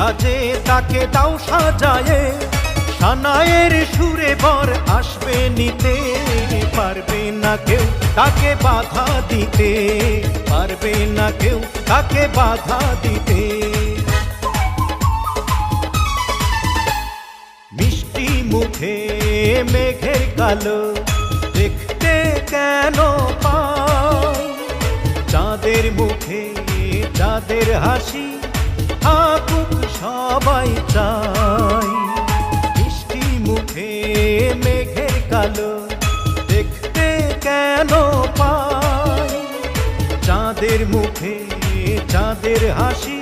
সাজে তাকে দাও সাজায়ে, সানায়ের সুরে বর আসবে নিতে। পারবে না কেউ তাকে বাধা দিতে, পারবে না কেউ তাকে বাধা দিতে। মিষ্টি মুখে মেঘের কালো দেখতে কেন পাই, চাঁদের মুখে চাঁদের হাসি থাকুক সবাই চাই। মিষ্টি মুখে মেঘের কালো দেখতে কেন পাই, চাঁদের মুখে চাঁদের হাসি